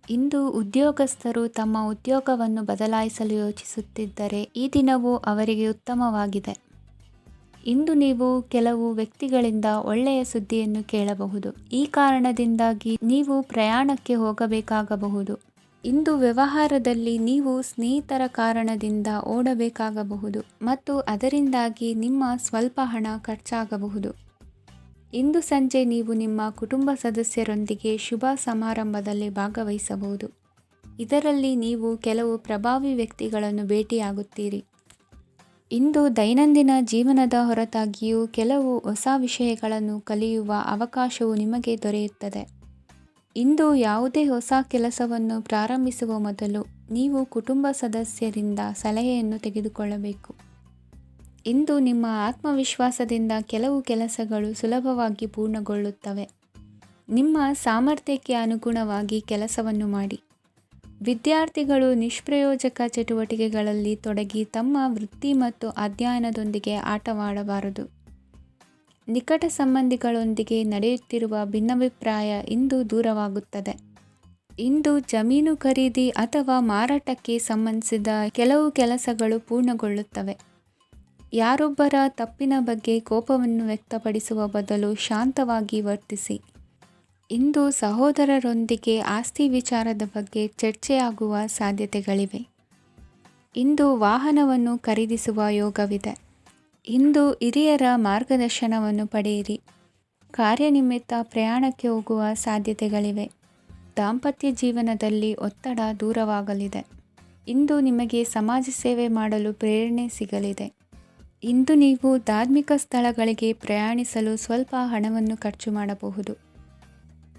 ಇಂದು ಉದ್ಯೋಗಸ್ಥರು ತಮ್ಮ ಉದ್ಯೋಗವನ್ನು ಬದಲಾಯಿಸಲು ಯೋಚಿಸುತ್ತಿದ್ದರೆ ಈ ದಿನವೂ ಅವರಿಗೆ ಉತ್ತಮವಾಗಿದೆ. ಇಂದು ನೀವು ಕೆಲವು ವ್ಯಕ್ತಿಗಳಿಂದ ಒಳ್ಳೆಯ ಸುದ್ದಿಯನ್ನು ಕೇಳಬಹುದು. ಈ ಕಾರಣದಿಂದಾಗಿ ನೀವು ಪ್ರಯಾಣಕ್ಕೆ ಹೋಗಬೇಕಾಗಬಹುದು. ಇಂದು ವ್ಯವಹಾರದಲ್ಲಿ ನೀವು ಸ್ನೇಹಿತರ ಕಾರಣದಿಂದ ಓಡಬೇಕಾಗಬಹುದು ಮತ್ತು ಅದರಿಂದಾಗಿ ನಿಮ್ಮ ಸ್ವಲ್ಪ ಹಣ ಖರ್ಚಾಗಬಹುದು. ಇಂದು ಸಂಜೆ ನೀವು ನಿಮ್ಮ ಕುಟುಂಬ ಸದಸ್ಯರೊಂದಿಗೆ ಶುಭ ಸಮಾರಂಭದಲ್ಲಿ ಭಾಗವಹಿಸಬಹುದು. ಇದರಲ್ಲಿ ನೀವು ಕೆಲವು ಪ್ರಭಾವಿ ವ್ಯಕ್ತಿಗಳನ್ನು ಭೇಟಿಯಾಗುತ್ತೀರಿ. ಇಂದು ದೈನಂದಿನ ಜೀವನದ ಹೊರತಾಗಿಯೂ ಕೆಲವು ಹೊಸ ವಿಷಯಗಳನ್ನು ಕಲಿಯುವ ಅವಕಾಶವು ನಿಮಗೆ ದೊರೆಯುತ್ತದೆ. ಇಂದು ಯಾವುದೇ ಹೊಸ ಕೆಲಸವನ್ನು ಪ್ರಾರಂಭಿಸುವ ಮೊದಲು ನೀವು ಕುಟುಂಬ ಸದಸ್ಯರಿಂದ ಸಲಹೆಯನ್ನು ತೆಗೆದುಕೊಳ್ಳಬೇಕು. ಇಂದು ನಿಮ್ಮ ಆತ್ಮವಿಶ್ವಾಸದಿಂದ ಕೆಲವು ಕೆಲಸಗಳು ಸುಲಭವಾಗಿ ಪೂರ್ಣಗೊಳ್ಳುತ್ತವೆ. ನಿಮ್ಮ ಸಾಮರ್ಥ್ಯಕ್ಕೆ ಅನುಗುಣವಾಗಿ ಕೆಲಸವನ್ನು ಮಾಡಿ. ವಿದ್ಯಾರ್ಥಿಗಳು ನಿಷ್ಪ್ರಯೋಜಕ ಚಟುವಟಿಕೆಗಳಲ್ಲಿ ತೊಡಗಿ ತಮ್ಮ ವೃತ್ತಿ ಮತ್ತು ಅಧ್ಯಯನದೊಂದಿಗೆ ಆಟವಾಡಬಾರದು. ನಿಕಟ ಸಂಬಂಧಿಗಳೊಂದಿಗೆ ನಡೆಯುತ್ತಿರುವ ಭಿನ್ನಾಭಿಪ್ರಾಯ ಇಂದು ದೂರವಾಗುತ್ತದೆ. ಇಂದು ಜಮೀನು ಖರೀದಿ ಅಥವಾ ಮಾರಾಟಕ್ಕೆ ಸಂಬಂಧಿಸಿದ ಕೆಲವು ಕೆಲಸಗಳು ಪೂರ್ಣಗೊಳ್ಳುತ್ತವೆ. ಯಾರೊಬ್ಬರ ತಪ್ಪಿನ ಬಗ್ಗೆ ಕೋಪವನ್ನು ವ್ಯಕ್ತಪಡಿಸುವ ಬದಲು ಶಾಂತವಾಗಿ ವರ್ತಿಸಿ. ಇಂದು ಸಹೋದರರೊಂದಿಗೆ ಆಸ್ತಿ ವಿಚಾರದ ಬಗ್ಗೆ ಚರ್ಚೆಯಾಗುವ ಸಾಧ್ಯತೆಗಳಿವೆ. ಇಂದು ವಾಹನವನ್ನು ಖರೀದಿಸುವ ಯೋಗವಿದೆ. ಇಂದು ಹಿರಿಯರ ಮಾರ್ಗದರ್ಶನವನ್ನು ಪಡೆಯಿರಿ. ಕಾರ್ಯನಿಮಿತ್ತ ಪ್ರಯಾಣಕ್ಕೆ ಹೋಗುವ ಸಾಧ್ಯತೆಗಳಿವೆ. ದಾಂಪತ್ಯ ಜೀವನದಲ್ಲಿ ಒತ್ತಡ ದೂರವಾಗಲಿದೆ. ಇಂದು ನಿಮಗೆ ಸಮಾಜ ಸೇವೆ ಮಾಡಲು ಪ್ರೇರಣೆ ಸಿಗಲಿದೆ. ಇಂದು ನೀವು ಧಾರ್ಮಿಕ ಸ್ಥಳಗಳಿಗೆ ಪ್ರಯಾಣಿಸಲು ಸ್ವಲ್ಪ ಹಣವನ್ನು ಖರ್ಚು ಮಾಡಬಹುದು.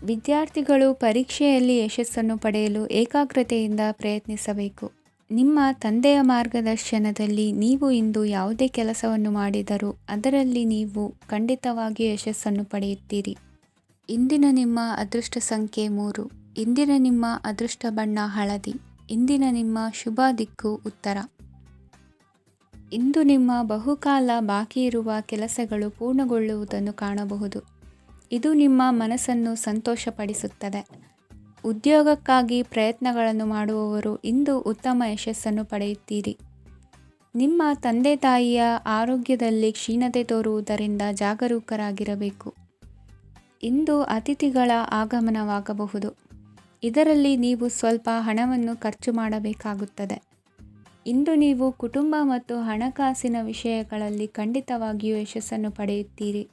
ವಿದ್ಯಾರ್ಥಿಗಳು ಪರೀಕ್ಷೆಯಲ್ಲಿ ಯಶಸ್ಸನ್ನು ಪಡೆಯಲು ಏಕಾಗ್ರತೆಯಿಂದ ಪ್ರಯತ್ನಿಸಬೇಕು. ನಿಮ್ಮ ತಂದೆಯ ಮಾರ್ಗದರ್ಶನದಲ್ಲಿ ನೀವು ಇಂದು ಯಾವುದೇ ಕೆಲಸವನ್ನು ಮಾಡಿದರೂ ಅದರಲ್ಲಿ ನೀವು ಖಂಡಿತವಾಗಿಯೂ ಯಶಸ್ಸನ್ನು ಪಡೆಯುತ್ತೀರಿ. ಇಂದಿನ ನಿಮ್ಮ ಅದೃಷ್ಟ ಸಂಖ್ಯೆ 3. ಇಂದಿನ ನಿಮ್ಮ ಅದೃಷ್ಟ ಬಣ್ಣ ಹಳದಿ. ಇಂದಿನ ನಿಮ್ಮ ಶುಭ ದಿಕ್ಕು ಉತ್ತರ. ಇಂದು ನಿಮ್ಮ ಬಹುಕಾಲ ಬಾಕಿ ಇರುವ ಕೆಲಸಗಳು ಪೂರ್ಣಗೊಳ್ಳುವುದನ್ನು ಕಾಣಬಹುದು. ಇದು ನಿಮ್ಮ ಮನಸ್ಸನ್ನು ಸಂತೋಷಪಡಿಸುತ್ತದೆ. ಉದ್ಯೋಗಕ್ಕಾಗಿ ಪ್ರಯತ್ನಗಳನ್ನು ಮಾಡುವವರು ಇಂದು ಉತ್ತಮ ಯಶಸ್ಸನ್ನು ಪಡೆಯುತ್ತೀರಿ. ನಿಮ್ಮ ತಂದೆ ತಾಯಿಯ ಆರೋಗ್ಯದಲ್ಲಿ ಕ್ಷೀಣತೆ ತೋರುವುದರಿಂದ ಜಾಗರೂಕರಾಗಿರಬೇಕು. ಇಂದು ಅತಿಥಿಗಳ ಆಗಮನವಾಗಬಹುದು. ಇದರಲ್ಲಿ ನೀವು ಸ್ವಲ್ಪ ಹಣವನ್ನು ಖರ್ಚು ಮಾಡಬೇಕಾಗುತ್ತದೆ. ಇಂದು ನೀವು ಕುಟುಂಬ ಮತ್ತು ಹಣಕಾಸಿನ ವಿಷಯಗಳಲ್ಲಿ ಖಂಡಿತವಾಗಿಯೂ ಯಶಸ್ಸನ್ನು ಪಡೆಯುತ್ತೀರಿ.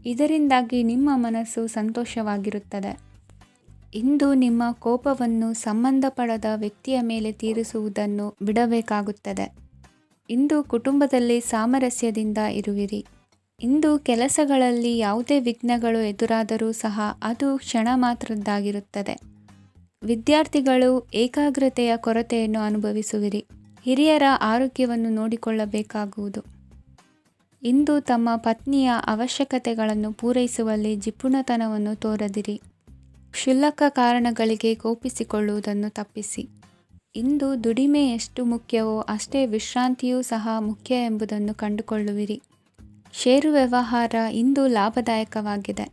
ಇದರಿಂದಾಗಿ ನಿಮ್ಮ ಮನಸ್ಸು ಸಂತೋಷವಾಗಿರುತ್ತದೆ. ಇಂದು ನಿಮ್ಮ ಕೋಪವನ್ನು ಸಂಬಂಧಪಡದ ವ್ಯಕ್ತಿಯ ಮೇಲೆ ತೀರಿಸುವುದನ್ನು ಬಿಡಬೇಕಾಗುತ್ತದೆ. ಇಂದು ಕುಟುಂಬದಲ್ಲಿ ಸಾಮರಸ್ಯದಿಂದ ಇರುವಿರಿ. ಇಂದು ಕೆಲಸಗಳಲ್ಲಿ ಯಾವುದೇ ವಿಘ್ನಗಳು ಎದುರಾದರೂ ಸಹ ಅದು ಕ್ಷಣ ಮಾತ್ರದ್ದಾಗಿರುತ್ತದೆ. ವಿದ್ಯಾರ್ಥಿಗಳು ಏಕಾಗ್ರತೆಯ ಕೊರತೆಯನ್ನು ಅನುಭವಿಸುವಿರಿ. ಹಿರಿಯರ ಆರೋಗ್ಯವನ್ನು ನೋಡಿಕೊಳ್ಳಬೇಕಾಗುವುದು. ಇಂದು ತಮ್ಮ ಪತ್ನಿಯ ಅವಶ್ಯಕತೆಗಳನ್ನು ಪೂರೈಸುವಲ್ಲಿ ಜಿಪುಣತನವನ್ನು ತೋರದಿರಿ. ಕ್ಷುಲ್ಲಕ ಕಾರಣಗಳಿಗೆ ಕೋಪಿಸಿಕೊಳ್ಳುವುದನ್ನು ತಪ್ಪಿಸಿ. ಇಂದು ದುಡಿಮೆ ಎಷ್ಟು ಮುಖ್ಯವೋ ಅಷ್ಟೇ ವಿಶ್ರಾಂತಿಯೂ ಸಹ ಮುಖ್ಯ ಎಂಬುದನ್ನು ಕಂಡುಕೊಳ್ಳುವಿರಿ. ಷೇರು ವ್ಯವಹಾರ ಇಂದು ಲಾಭದಾಯಕವಾಗಿದೆ.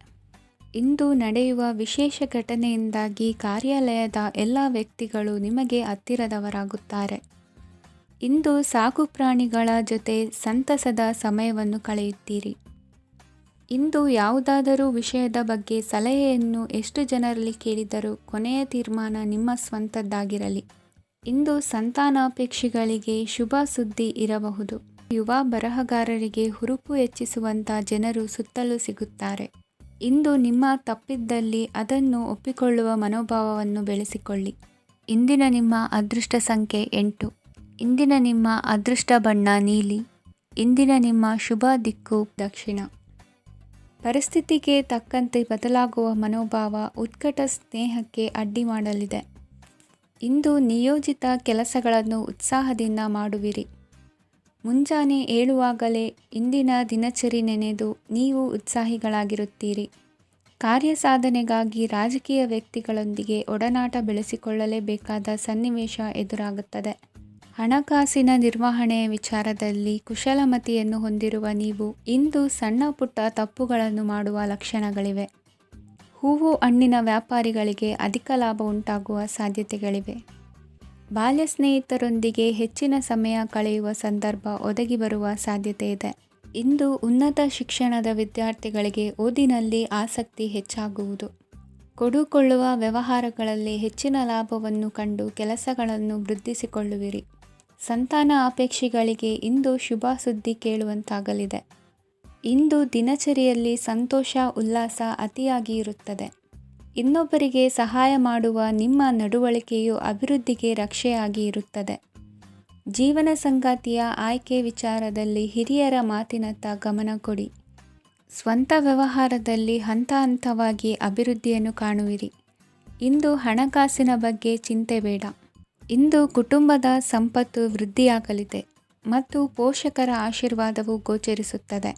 ಇಂದು ನಡೆಯುವ ವಿಶೇಷ ಘಟನೆಯಿಂದಾಗಿ ಕಾರ್ಯಾಲಯದ ಎಲ್ಲ ವ್ಯಕ್ತಿಗಳು ನಿಮಗೆ ಹತ್ತಿರದವರಾಗುತ್ತಾರೆ. ಇಂದು ಸಾಕು ಪ್ರಾಣಿಗಳ ಜೊತೆ ಸಂತಸದ ಸಮಯವನ್ನು ಕಳೆಯುತ್ತೀರಿ. ಇಂದು ಯಾವುದಾದರೂ ವಿಷಯದ ಬಗ್ಗೆ ಸಲಹೆಯನ್ನು ಎಷ್ಟು ಜನರಲ್ಲಿ ಕೇಳಿದರೂ ಕೊನೆಯ ತೀರ್ಮಾನ ನಿಮ್ಮ ಸ್ವಂತದ್ದಾಗಿರಲಿ. ಇಂದು ಸಂತಾನಾಪೇಕ್ಷಿಗಳಿಗೆ ಶುಭ ಸುದ್ದಿ ಇರಬಹುದು. ಯುವ ಬರಹಗಾರರಿಗೆ ಹುರುಪು ಹೆಚ್ಚಿಸುವಂಥ ಜನರು ಸುತ್ತಲೂ ಸಿಗುತ್ತಾರೆ. ಇಂದು ನಿಮ್ಮ ತಪ್ಪಿದ್ದಲ್ಲಿ ಅದನ್ನು ಒಪ್ಪಿಕೊಳ್ಳುವ ಮನೋಭಾವವನ್ನು ಬೆಳೆಸಿಕೊಳ್ಳಿ. ಇಂದಿನ ನಿಮ್ಮ ಅದೃಷ್ಟ ಸಂಖ್ಯೆ 8. ಇಂದಿನ ನಿಮ್ಮ ಅದೃಷ್ಟ ಬಣ್ಣ ನೀಲಿ. ಇಂದಿನ ನಿಮ್ಮ ಶುಭ ದಿಕ್ಕು ದಕ್ಷಿಣ. ಪರಿಸ್ಥಿತಿಗೆ ತಕ್ಕಂತೆ ಬದಲಾಗುವ ಮನೋಭಾವ ಉತ್ಕಟ ಸ್ನೇಹಕ್ಕೆ ಅಡ್ಡಿ ಮಾಡಲಿದೆ. ಇಂದು ನಿಯೋಜಿತ ಕೆಲಸಗಳನ್ನು ಉತ್ಸಾಹದಿಂದ ಮಾಡುವಿರಿ. ಮುಂಜಾನೆ ಏಳುವಾಗಲೇ ಇಂದಿನ ದಿನಚರಿ ನೆನೆದು ನೀವು ಉತ್ಸಾಹಿಗಳಾಗಿರುತ್ತೀರಿ. ಕಾರ್ಯಸಾಧನೆಗಾಗಿ ರಾಜಕೀಯ ವ್ಯಕ್ತಿಗಳೊಂದಿಗೆ ಒಡನಾಟ ಬೆಳೆಸಿಕೊಳ್ಳಲೇಬೇಕಾದ ಸನ್ನಿವೇಶ ಎದುರಾಗುತ್ತದೆ. ಹಣಕಾಸಿನ ನಿರ್ವಹಣೆಯ ವಿಚಾರದಲ್ಲಿ ಕುಶಲಮತಿಯನ್ನು ಹೊಂದಿರುವ ನೀವು ಇಂದು ಸಣ್ಣ ಪುಟ್ಟ ತಪ್ಪುಗಳನ್ನು ಮಾಡುವ ಲಕ್ಷಣಗಳಿವೆ. ಹೂವು ಹಣ್ಣಿನ ವ್ಯಾಪಾರಿಗಳಿಗೆ ಅಧಿಕ ಲಾಭ ಉಂಟಾಗುವ ಸಾಧ್ಯತೆಗಳಿವೆ. ಬಾಲ್ಯ ಸ್ನೇಹಿತರೊಂದಿಗೆ ಹೆಚ್ಚಿನ ಸಮಯ ಕಳೆಯುವ ಸಂದರ್ಭ ಒದಗಿ ಬರುವ ಸಾಧ್ಯತೆ ಇದೆ. ಇಂದು ಉನ್ನತ ಶಿಕ್ಷಣದ ವಿದ್ಯಾರ್ಥಿಗಳಿಗೆ ಓದಿನಲ್ಲಿ ಆಸಕ್ತಿ ಹೆಚ್ಚಾಗುವುದು. ಕೊಡುಕೊಳ್ಳುವ ವ್ಯವಹಾರಗಳಲ್ಲಿ ಹೆಚ್ಚಿನ ಲಾಭವನ್ನು ಕಂಡು ಕೆಲಸಗಳನ್ನು ವೃದ್ಧಿಸಿಕೊಳ್ಳುವಿರಿ. ಸಂತಾನ ಅಪೇಕ್ಷಿಗಳಿಗೆ ಇಂದು ಶುಭ ಸುದ್ದಿ ಕೇಳುವಂತಾಗಲಿದೆ. ಇಂದು ದಿನಚರಿಯಲ್ಲಿ ಸಂತೋಷ ಉಲ್ಲಾಸ ಅತಿಯಾಗಿ ಇರುತ್ತದೆ. ಇನ್ನೊಬ್ಬರಿಗೆ ಸಹಾಯ ಮಾಡುವ ನಿಮ್ಮ ನಡವಳಿಕೆಯು ಅಭಿವೃದ್ಧಿಗೆ ರಕ್ಷೆಯಾಗಿ ಇರುತ್ತದೆ. ಜೀವನ ಸಂಗಾತಿಯ ಆಯ್ಕೆ ವಿಚಾರದಲ್ಲಿ ಹಿರಿಯರ ಮಾತಿನತ್ತ ಗಮನ ಕೊಡಿ. ಸ್ವಂತ ವ್ಯವಹಾರದಲ್ಲಿ ಹಂತ ಹಂತವಾಗಿ ಅಭಿವೃದ್ಧಿಯನ್ನು ಕಾಣುವಿರಿ. ಇಂದು ಹಣಕಾಸಿನ ಬಗ್ಗೆ ಚಿಂತೆ ಬೇಡ. ಇಂದು ಕುಟುಂಬದ ಸಂಪತ್ತು ವೃದ್ಧಿಯಾಗಲಿದೆ ಮತ್ತು ಪೋಷಕರ ಆಶೀರ್ವಾದವು ಗೋಚರಿಸುತ್ತದೆ.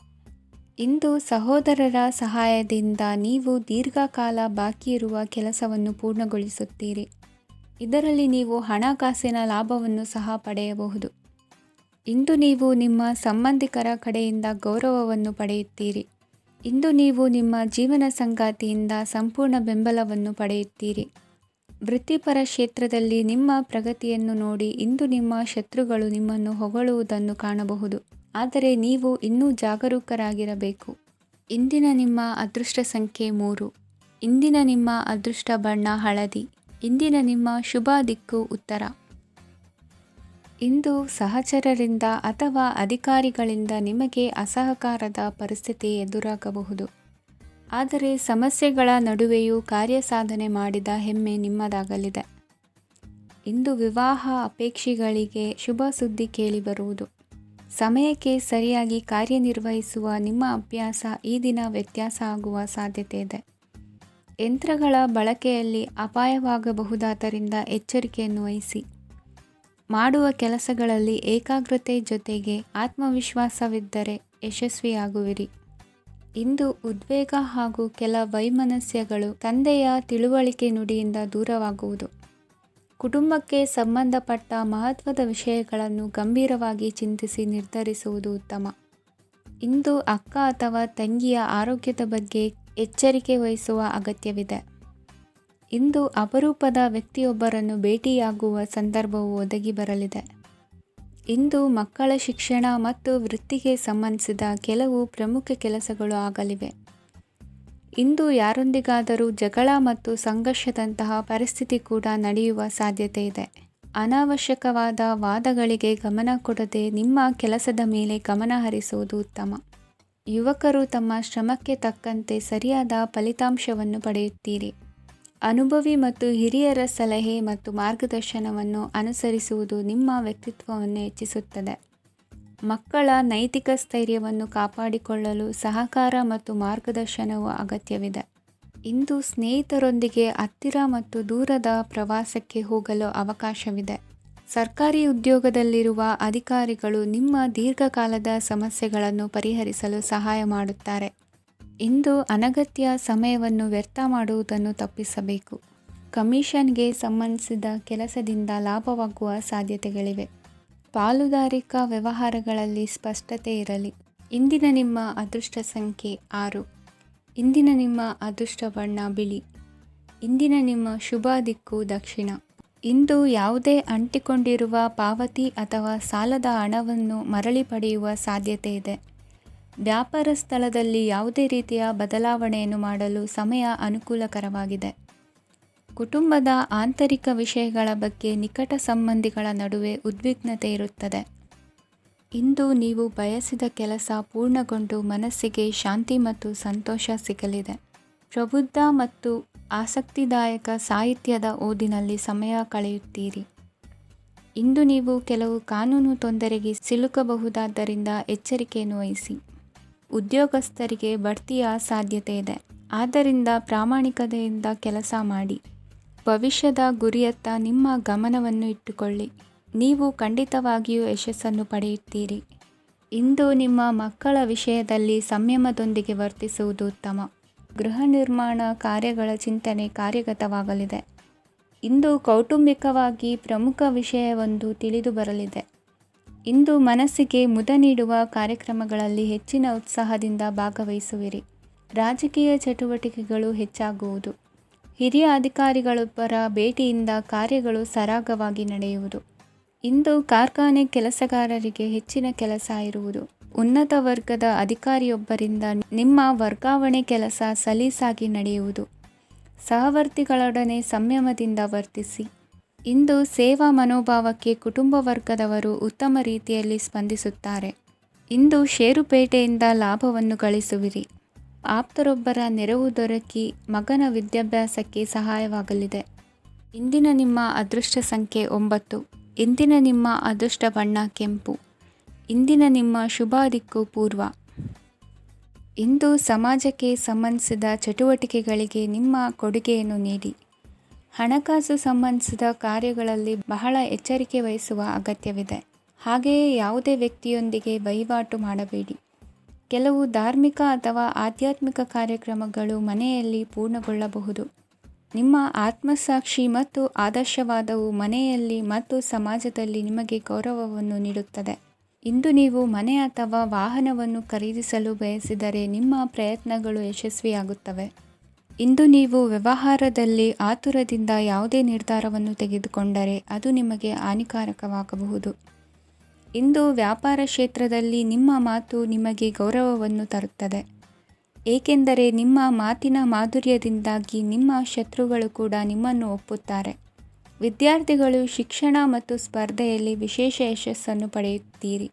ಇಂದು ಸಹೋದರರ ಸಹಾಯದಿಂದ ನೀವು ದೀರ್ಘಕಾಲ ಬಾಕಿ ಇರುವ ಕೆಲಸವನ್ನು ಪೂರ್ಣಗೊಳಿಸುತ್ತೀರಿ. ಇದರಲ್ಲಿ ನೀವು ಹಣಕಾಸಿನ ಲಾಭವನ್ನು ಸಹ ಪಡೆಯಬಹುದು. ಇಂದು ನೀವು ನಿಮ್ಮ ಸಂಬಂಧಿಕರ ಕಡೆಯಿಂದ ಗೌರವವನ್ನು ಪಡೆಯುತ್ತೀರಿ. ಇಂದು ನೀವು ನಿಮ್ಮ ಜೀವನ ಸಂಗಾತಿಯಿಂದ ಸಂಪೂರ್ಣ ಬೆಂಬಲವನ್ನು ಪಡೆಯುತ್ತೀರಿ. ವೃತ್ತಿಪರ ಕ್ಷೇತ್ರದಲ್ಲಿ ನಿಮ್ಮ ಪ್ರಗತಿಯನ್ನು ನೋಡಿ ಇಂದು ನಿಮ್ಮ ಶತ್ರುಗಳು ನಿಮ್ಮನ್ನು ಹೊಗಳುವುದನ್ನು ಕಾಣಬಹುದು. ಆದರೆ ನೀವು ಇನ್ನೂ ಜಾಗರೂಕರಾಗಿರಬೇಕು. ಇಂದಿನ ನಿಮ್ಮ ಅದೃಷ್ಟ ಸಂಖ್ಯೆ 3. ಇಂದಿನ ನಿಮ್ಮ ಅದೃಷ್ಟ ಬಣ್ಣ ಹಳದಿ. ಇಂದಿನ ನಿಮ್ಮ ಶುಭ ದಿಕ್ಕು ಉತ್ತರ. ಇಂದು ಸಹಚರರಿಂದ ಅಥವಾ ಅಧಿಕಾರಿಗಳಿಂದ ನಿಮಗೆ ಅಸಹಕಾರದ ಪರಿಸ್ಥಿತಿ ಎದುರಾಗಬಹುದು. ಆದರೆ ಸಮಸ್ಯೆಗಳ ನಡುವೆಯೂ ಕಾರ್ಯಸಾಧನೆ ಮಾಡಿದ ಹೆಮ್ಮೆ ನಿಮ್ಮದಾಗಲಿದೆ. ಇಂದು ವಿವಾಹ ಅಪೇಕ್ಷಿಗಳಿಗೆ ಶುಭ ಸುದ್ದಿ ಕೇಳಿಬರುವುದು. ಸಮಯಕ್ಕೆ ಸರಿಯಾಗಿ ಕಾರ್ಯನಿರ್ವಹಿಸುವ ನಿಮ್ಮ ಅಭ್ಯಾಸ ಈ ದಿನ ವ್ಯತ್ಯಾಸ ಆಗುವ ಸಾಧ್ಯತೆ ಇದೆ. ಯಂತ್ರಗಳ ಬಳಕೆಯಲ್ಲಿ ಅಪಾಯವಾಗಬಹುದಾದ್ದರಿಂದ ಎಚ್ಚರಿಕೆಯನ್ನು ವಹಿಸಿ. ಮಾಡುವ ಕೆಲಸಗಳಲ್ಲಿ ಏಕಾಗ್ರತೆ ಜೊತೆಗೆ ಆತ್ಮವಿಶ್ವಾಸವಿದ್ದರೆ ಯಶಸ್ವಿಯಾಗುವಿರಿ. ಇಂದು ಉದ್ವೇಗ ಹಾಗೂ ಕೆಲ ವೈಮನಸ್ಯಗಳು ತಂದೆಯ ತಿಳುವಳಿಕೆ ನುಡಿಯಿಂದ ದೂರವಾಗುವುದು. ಕುಟುಂಬಕ್ಕೆ ಸಂಬಂಧಪಟ್ಟ ಮಹತ್ವದ ವಿಷಯಗಳನ್ನು ಗಂಭೀರವಾಗಿ ಚಿಂತಿಸಿ ನಿರ್ಧರಿಸುವುದು ಉತ್ತಮ. ಇಂದು ಅಕ್ಕ ಅಥವಾ ತಂಗಿಯ ಆರೋಗ್ಯದ ಬಗ್ಗೆ ಎಚ್ಚರಿಕೆ ವಹಿಸುವ ಅಗತ್ಯವಿದೆ. ಇಂದು ಅಪರೂಪದ ವ್ಯಕ್ತಿಯೊಬ್ಬರನ್ನು ಭೇಟಿಯಾಗುವ ಸಂದರ್ಭವು ಒದಗಿ ಬರಲಿದೆ. ಇಂದು ಮಕ್ಕಳ ಶಿಕ್ಷಣ ಮತ್ತು ವೃತ್ತಿಗೆ ಸಂಬಂಧಿಸಿದ ಕೆಲವು ಪ್ರಮುಖ ಕೆಲಸಗಳು ಆಗಲಿವೆ. ಇಂದು ಯಾರೊಂದಿಗಾದರೂ ಜಗಳ ಮತ್ತು ಸಂಘರ್ಷದಂತಹ ಪರಿಸ್ಥಿತಿ ಕೂಡ ನಡೆಯುವ ಸಾಧ್ಯತೆ ಇದೆ. ಅನಾವಶ್ಯಕವಾದ ವಾದಗಳಿಗೆ ಗಮನ ಕೊಡದೆ ನಿಮ್ಮ ಕೆಲಸದ ಮೇಲೆ ಗಮನ ಹರಿಸುವುದು ಉತ್ತಮ. ಯುವಕರು ತಮ್ಮ ಶ್ರಮಕ್ಕೆ ತಕ್ಕಂತೆ ಸರಿಯಾದ ಫಲಿತಾಂಶವನ್ನು ಪಡೆಯುತ್ತೀರಿ. ಅನುಭವಿ ಮತ್ತು ಹಿರಿಯರ ಸಲಹೆ ಮತ್ತು ಮಾರ್ಗದರ್ಶನವನ್ನು ಅನುಸರಿಸುವುದು ನಿಮ್ಮ ವ್ಯಕ್ತಿತ್ವವನ್ನು ಹೆಚ್ಚಿಸುತ್ತದೆ. ಮಕ್ಕಳ ನೈತಿಕ ಸ್ಥೈರ್ಯವನ್ನು ಕಾಪಾಡಿಕೊಳ್ಳಲು ಸಹಕಾರ ಮತ್ತು ಮಾರ್ಗದರ್ಶನವು ಅಗತ್ಯವಿದೆ. ಇಂದು ಸ್ನೇಹಿತರೊಂದಿಗೆ ಹತ್ತಿರ ಮತ್ತು ದೂರದ ಪ್ರವಾಸಕ್ಕೆ ಹೋಗಲು ಅವಕಾಶವಿದೆ. ಸರ್ಕಾರಿ ಉದ್ಯೋಗದಲ್ಲಿರುವ ಅಧಿಕಾರಿಗಳು ನಿಮ್ಮ ದೀರ್ಘಕಾಲದ ಸಮಸ್ಯೆಗಳನ್ನು ಪರಿಹರಿಸಲು ಸಹಾಯ ಮಾಡುತ್ತಾರೆ. ಇಂದು ಅನಗತ್ಯ ಸಮಯವನ್ನು ವ್ಯರ್ಥ ಮಾಡುವುದನ್ನು ತಪ್ಪಿಸಬೇಕು. ಕಮಿಷನ್ಗೆ ಸಂಬಂಧಿಸಿದ ಕೆಲಸದಿಂದ ಲಾಭವಾಗುವ ಸಾಧ್ಯತೆಗಳಿವೆ. ಪಾಲುದಾರಿಕಾ ವ್ಯವಹಾರಗಳಲ್ಲಿ ಸ್ಪಷ್ಟತೆ ಇರಲಿ. ಇಂದಿನ ನಿಮ್ಮ ಅದೃಷ್ಟ ಸಂಖ್ಯೆ 6. ಇಂದಿನ ನಿಮ್ಮ ಅದೃಷ್ಟ ಬಣ್ಣ ಬಿಳಿ. ಇಂದಿನ ನಿಮ್ಮ ಶುಭ ದಿಕ್ಕು ದಕ್ಷಿಣ. ಇಂದು ಯಾವುದೇ ಅಂಟಿಕೊಂಡಿರುವ ಪಾವತಿ ಅಥವಾ ಸಾಲದ ಹಣವನ್ನು ಮರಳಿ ಪಡೆಯುವ ಸಾಧ್ಯತೆ ಇದೆ. ವ್ಯಾಪಾರ ಸ್ಥಳದಲ್ಲಿ ಯಾವುದೇ ರೀತಿಯ ಬದಲಾವಣೆಯನ್ನು ಮಾಡಲು ಸಮಯ ಅನುಕೂಲಕರವಾಗಿದೆ. ಕುಟುಂಬದ ಆಂತರಿಕ ವಿಷಯಗಳ ಬಗ್ಗೆ ನಿಕಟ ಸಂಬಂಧಿಗಳ ನಡುವೆ ಉದ್ವಿಗ್ನತೆ ಇರುತ್ತದೆ. ಇಂದು ನೀವು ಬಯಸಿದ ಕೆಲಸ ಪೂರ್ಣಗೊಂಡು ಮನಸ್ಸಿಗೆ ಶಾಂತಿ ಮತ್ತು ಸಂತೋಷ ಸಿಗಲಿದೆ. ಪ್ರಬುದ್ಧ ಮತ್ತು ಆಸಕ್ತಿದಾಯಕ ಸಾಹಿತ್ಯದ ಓದಿನಲ್ಲಿ ಸಮಯ ಕಳೆಯುತ್ತೀರಿ. ಇಂದು ನೀವು ಕೆಲವು ಕಾನೂನು ತೊಂದರೆಗೆ ಸಿಲುಕಬಹುದಾದ್ದರಿಂದ ಎಚ್ಚರಿಕೆಯನ್ನು ವಹಿಸಿ. ಉದ್ಯೋಗಸ್ಥರಿಗೆ ಬಡ್ತಿಯ ಸಾಧ್ಯತೆ ಇದೆ. ಆದ್ದರಿಂದ ಪ್ರಾಮಾಣಿಕತೆಯಿಂದ ಕೆಲಸ ಮಾಡಿ. ಭವಿಷ್ಯದ ಗುರಿಯತ್ತ ನಿಮ್ಮ ಗಮನವನ್ನು ಇಟ್ಟುಕೊಳ್ಳಿ. ನೀವು ಖಂಡಿತವಾಗಿಯೂ ಯಶಸ್ಸನ್ನು ಪಡೆಯುತ್ತೀರಿ. ಇಂದು ನಿಮ್ಮ ಮಕ್ಕಳ ವಿಷಯದಲ್ಲಿ ಸಂಯಮದೊಂದಿಗೆ ವರ್ತಿಸುವುದು ಉತ್ತಮ. ಗೃಹ ನಿರ್ಮಾಣ ಕಾರ್ಯಗಳ ಚಿಂತನೆ ಕಾರ್ಯಗತವಾಗಲಿದೆ. ಇಂದು ಕೌಟುಂಬಿಕವಾಗಿ ಪ್ರಮುಖ ವಿಷಯವೊಂದು ತಿಳಿದು ಬರಲಿದೆ. ಇಂದು ಮನಸ್ಸಿಗೆ ಮುದ ನೀಡುವ ಕಾರ್ಯಕ್ರಮಗಳಲ್ಲಿ ಹೆಚ್ಚಿನ ಉತ್ಸಾಹದಿಂದ ಭಾಗವಹಿಸುವಿರಿ. ರಾಜಕೀಯ ಚಟುವಟಿಕೆಗಳು ಹೆಚ್ಚಾಗುವುದು. ಹಿರಿಯ ಅಧಿಕಾರಿಗಳೊಬ್ಬರ ಭೇಟಿಯಿಂದ ಕಾರ್ಯಗಳು ಸರಾಗವಾಗಿ ನಡೆಯುವುದು. ಇಂದು ಕಾರ್ಖಾನೆ ಕೆಲಸಗಾರರಿಗೆ ಹೆಚ್ಚಿನ ಕೆಲಸ ಇರುವುದು. ಉನ್ನತ ವರ್ಗದ ಅಧಿಕಾರಿಯೊಬ್ಬರಿಂದ ನಿಮ್ಮ ವರ್ಗಾವಣೆ ಕೆಲಸ ಸಲೀಸಾಗಿ ನಡೆಯುವುದು. ಸಹವರ್ತಿಗಳೊಡನೆ ಸಂಯಮದಿಂದ ವರ್ತಿಸಿ. ಇಂದು ಸೇವಾ ಮನೋಭಾವಕ್ಕೆ ಕುಟುಂಬ ವರ್ಗದವರು ಉತ್ತಮ ರೀತಿಯಲ್ಲಿ ಸ್ಪಂದಿಸುತ್ತಾರೆ. ಇಂದು ಷೇರುಪೇಟೆಯಿಂದ ಲಾಭವನ್ನು ಗಳಿಸುವಿರಿ. ಆಪ್ತರೊಬ್ಬರ ನೆರವು ದೊರಕಿ ಮಗನ ವಿದ್ಯಾಭ್ಯಾಸಕ್ಕೆ ಸಹಾಯವಾಗಲಿದೆ. ಇಂದಿನ ನಿಮ್ಮ ಅದೃಷ್ಟ ಸಂಖ್ಯೆ 9. ಇಂದಿನ ನಿಮ್ಮ ಅದೃಷ್ಟ ಬಣ್ಣ ಕೆಂಪು. ಇಂದಿನ ನಿಮ್ಮ ಶುಭ ದಿಕ್ಕು ಪೂರ್ವ. ಇಂದು ಸಮಾಜಕ್ಕೆ ಸಂಬಂಧಿಸಿದ ಚಟುವಟಿಕೆಗಳಿಗೆ ನಿಮ್ಮ ಕೊಡುಗೆಯನ್ನು ನೀಡಿ. ಹಣಕಾಸು ಸಂಬಂಧಿಸಿದ ಕಾರ್ಯಗಳಲ್ಲಿ ಬಹಳ ಎಚ್ಚರಿಕೆ ವಹಿಸುವ ಅಗತ್ಯವಿದೆ. ಹಾಗೆಯೇ ಯಾವುದೇ ವ್ಯಕ್ತಿಯೊಂದಿಗೆ ವಹಿವಾಟು ಮಾಡಬೇಡಿ. ಕೆಲವು ಧಾರ್ಮಿಕ ಅಥವಾ ಆಧ್ಯಾತ್ಮಿಕ ಕಾರ್ಯಕ್ರಮಗಳು ಮನೆಯಲ್ಲಿ ಪೂರ್ಣಗೊಳ್ಳಬಹುದು. ನಿಮ್ಮ ಆತ್ಮಸಾಕ್ಷಿ ಮತ್ತು ಆದರ್ಶವಾದವು ಮನೆಯಲ್ಲಿ ಮತ್ತು ಸಮಾಜದಲ್ಲಿ ನಿಮಗೆ ಗೌರವವನ್ನು ನೀಡುತ್ತದೆ. ಇಂದು ನೀವು ಮನೆ ಅಥವಾ ವಾಹನವನ್ನು ಖರೀದಿಸಲು ಬಯಸಿದರೆ ನಿಮ್ಮ ಪ್ರಯತ್ನಗಳು ಯಶಸ್ವಿಯಾಗುತ್ತವೆ. ಇಂದು ನೀವು ವ್ಯವಹಾರದಲ್ಲಿ ಆತುರದಿಂದ ಯಾವುದೇ ನಿರ್ಧಾರವನ್ನು ತೆಗೆದುಕೊಂಡರೆ ಅದು ನಿಮಗೆ ಹಾನಿಕಾರಕವಾಗಬಹುದು. ಇಂದು ವ್ಯಾಪಾರ ಕ್ಷೇತ್ರದಲ್ಲಿ ನಿಮ್ಮ ಮಾತು ನಿಮಗೆ ಗೌರವವನ್ನು ತರುತ್ತದೆ, ಏಕೆಂದರೆ ನಿಮ್ಮ ಮಾತಿನ ಮಾಧುರ್ಯದಿಂದಾಗಿ ನಿಮ್ಮ ಶತ್ರುಗಳು ಕೂಡ ನಿಮ್ಮನ್ನು ಒಪ್ಪುತ್ತಾರೆ. ವಿದ್ಯಾರ್ಥಿಗಳು ಶಿಕ್ಷಣ ಮತ್ತು ಸ್ಪರ್ಧೆಯಲ್ಲಿ ವಿಶೇಷ ಯಶಸ್ಸನ್ನು ಪಡೆಯುತ್ತೀರಿ.